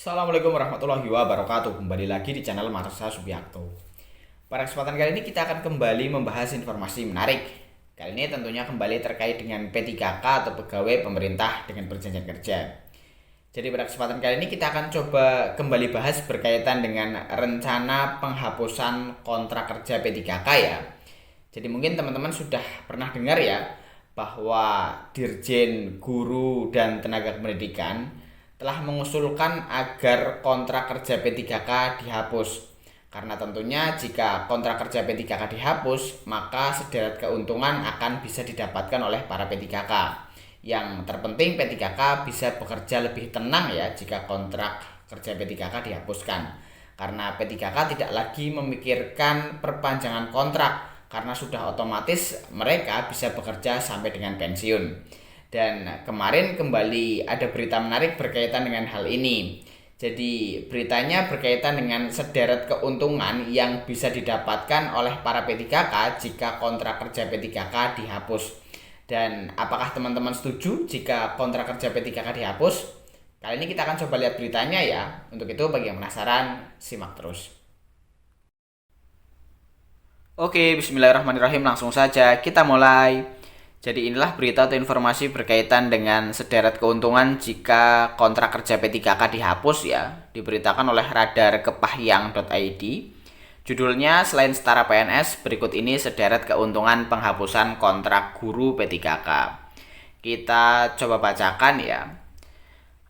Assalamualaikum warahmatullahi wabarakatuh. Kembali lagi di channel Marsa Subiakto. Pada kesempatan kali ini kita akan kembali membahas informasi menarik. Kali ini tentunya kembali terkait dengan P3K atau pegawai pemerintah dengan perjanjian kerja. Jadi pada kesempatan kali ini kita akan coba kembali bahas berkaitan dengan rencana penghapusan kontrak kerja P3K ya. Jadi mungkin teman-teman sudah pernah dengar ya bahwa Dirjen Guru dan Tenaga Pendidikan telah mengusulkan agar kontrak kerja P3K dihapus. Karena tentunya jika kontrak kerja P3K dihapus, maka sederet keuntungan akan bisa didapatkan oleh para P3K. Yang terpenting P3K bisa bekerja lebih tenang ya jika kontrak kerja P3K dihapuskan. Karena P3K tidak lagi memikirkan perpanjangan kontrak karena sudah otomatis mereka bisa bekerja sampai dengan pensiun. Dan kemarin kembali ada berita menarik berkaitan dengan hal ini. Jadi beritanya berkaitan dengan sederet keuntungan yang bisa didapatkan oleh para P3K jika kontrak kerja P3K dihapus. Dan apakah teman-teman setuju jika kontrak kerja P3K dihapus? Kali ini kita akan coba lihat beritanya ya. Untuk itu bagi yang penasaran, simak terus. Oke, bismillahirrahmanirrahim, langsung saja kita mulai. Jadi inilah berita atau informasi berkaitan dengan sederet keuntungan jika kontrak kerja P3K dihapus ya. Diberitakan oleh radarkepahyang.id. Judulnya, selain setara PNS, berikut ini sederet keuntungan penghapusan kontrak guru P3K. Kita coba bacakan ya.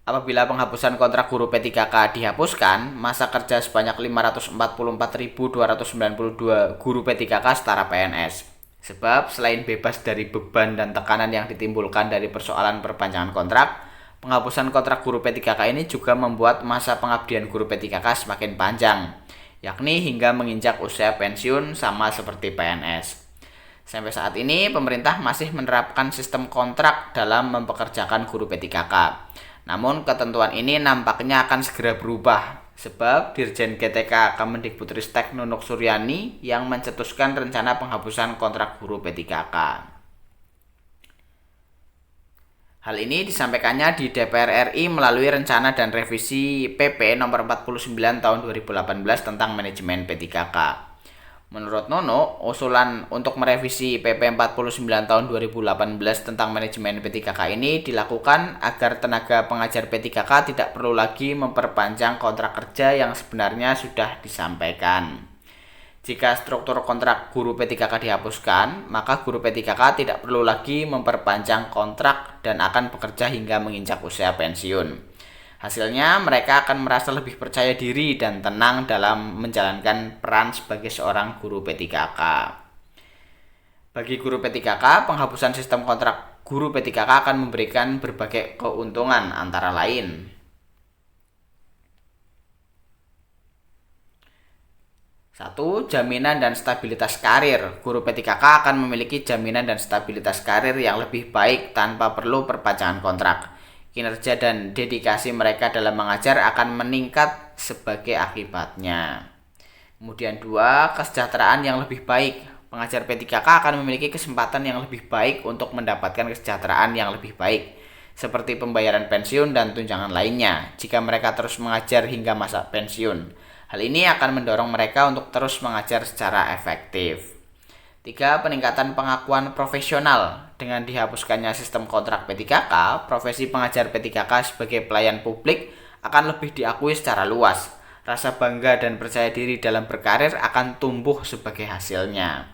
Apabila penghapusan kontrak guru P3K dihapuskan, masa kerja sebanyak 544.292 guru P3K setara PNS. Sebab selain bebas dari beban dan tekanan yang ditimbulkan dari persoalan perpanjangan kontrak, penghapusan kontrak guru P3K ini juga membuat masa pengabdian guru P3K semakin panjang, yakni hingga menginjak usia pensiun sama seperti PNS. Sampai saat ini, pemerintah masih menerapkan sistem kontrak dalam mempekerjakan guru P3K. Namun ketentuan ini nampaknya akan segera berubah. Sebab Dirjen GTK Kemendikbudristek Nunuk Suryani yang mencetuskan rencana penghapusan kontrak guru P3K. Hal ini disampaikannya di DPR RI melalui rencana dan revisi PP nomor 49 tahun 2018 tentang manajemen P3K. Menurut Nono, usulan untuk merevisi PP 49 tahun 2018 tentang manajemen P3K ini dilakukan agar tenaga pengajar P3K tidak perlu lagi memperpanjang kontrak kerja yang sebenarnya sudah disampaikan. Jika struktur kontrak guru P3K dihapuskan, maka guru P3K tidak perlu lagi memperpanjang kontrak dan akan bekerja hingga menginjak usia pensiun. Hasilnya, mereka akan merasa lebih percaya diri dan tenang dalam menjalankan peran sebagai seorang guru P3K. Bagi guru P3K, penghapusan sistem kontrak guru P3K akan memberikan berbagai keuntungan antara lain. 1. Jaminan dan stabilitas karir. Guru P3K akan memiliki jaminan dan stabilitas karir yang lebih baik tanpa perlu perpanjangan kontrak. Kinerja dan dedikasi mereka dalam mengajar akan meningkat sebagai akibatnya. Kemudian 2, kesejahteraan yang lebih baik. Pengajar P3K akan memiliki kesempatan yang lebih baik untuk mendapatkan kesejahteraan yang lebih baik, seperti pembayaran pensiun dan tunjangan lainnya, jika mereka terus mengajar hingga masa pensiun. Hal ini akan mendorong mereka untuk terus mengajar secara efektif. 3. Peningkatan pengakuan profesional. Dengan dihapuskannya sistem kontrak P3K, profesi pengajar P3K sebagai pelayan publik akan lebih diakui secara luas. Rasa bangga dan percaya diri dalam berkarir akan tumbuh sebagai hasilnya.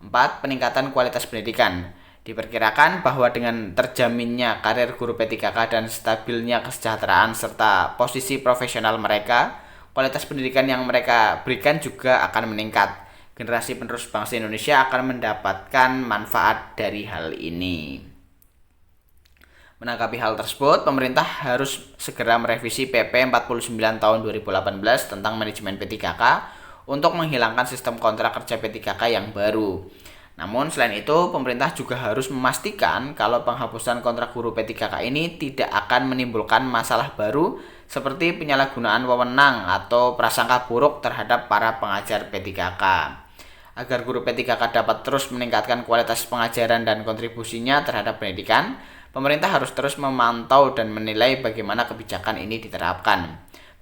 4. Peningkatan kualitas pendidikan. Diperkirakan bahwa dengan terjaminnya karir guru P3K dan stabilnya kesejahteraan serta posisi profesional mereka, kualitas pendidikan yang mereka berikan juga akan meningkat. Generasi penerus bangsa Indonesia akan mendapatkan manfaat dari hal ini. Menanggapi hal tersebut, pemerintah harus segera merevisi PP 49 tahun 2018 tentang manajemen P3K untuk menghilangkan sistem kontrak kerja P3K yang baru. Namun selain itu, pemerintah juga harus memastikan kalau penghapusan kontrak guru P3K ini tidak akan menimbulkan masalah baru seperti penyalahgunaan wewenang atau prasangka buruk terhadap para pengajar P3K. Agar guru P3K dapat terus meningkatkan kualitas pengajaran dan kontribusinya terhadap pendidikan, pemerintah harus terus memantau dan menilai bagaimana kebijakan ini diterapkan.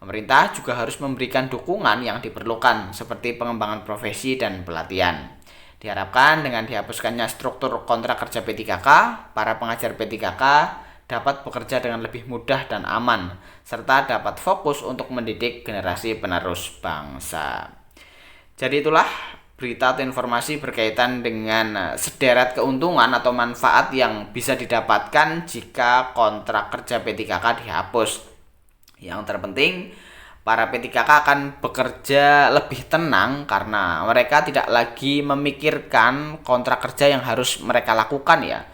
Pemerintah juga harus memberikan dukungan yang diperlukan seperti pengembangan profesi dan pelatihan. Diharapkan dengan dihapuskannya struktur kontrak kerja P3K, para pengajar P3K dapat bekerja dengan lebih mudah dan aman, serta dapat fokus untuk mendidik generasi penerus bangsa. Jadi itulah berita atau informasi berkaitan dengan sederet keuntungan atau manfaat yang bisa didapatkan jika kontrak kerja P3K dihapus. Yang terpenting, para P3K akan bekerja lebih tenang karena mereka tidak lagi memikirkan kontrak kerja yang harus mereka lakukan ya.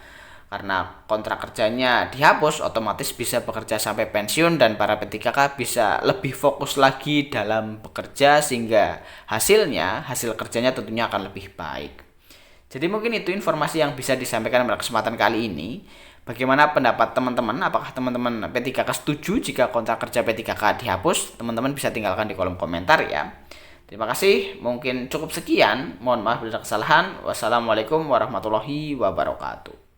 Karena kontrak kerjanya dihapus, otomatis bisa bekerja sampai pensiun dan para P3K bisa lebih fokus lagi dalam bekerja sehingga hasil kerjanya tentunya akan lebih baik. Jadi mungkin itu informasi yang bisa disampaikan pada kesempatan kali ini. Bagaimana pendapat teman-teman? Apakah teman-teman P3K setuju jika kontrak kerja P3K dihapus? Teman-teman bisa tinggalkan di kolom komentar ya. Terima kasih, mungkin cukup sekian. Mohon maaf bila ada kesalahan. Wassalamualaikum warahmatullahi wabarakatuh.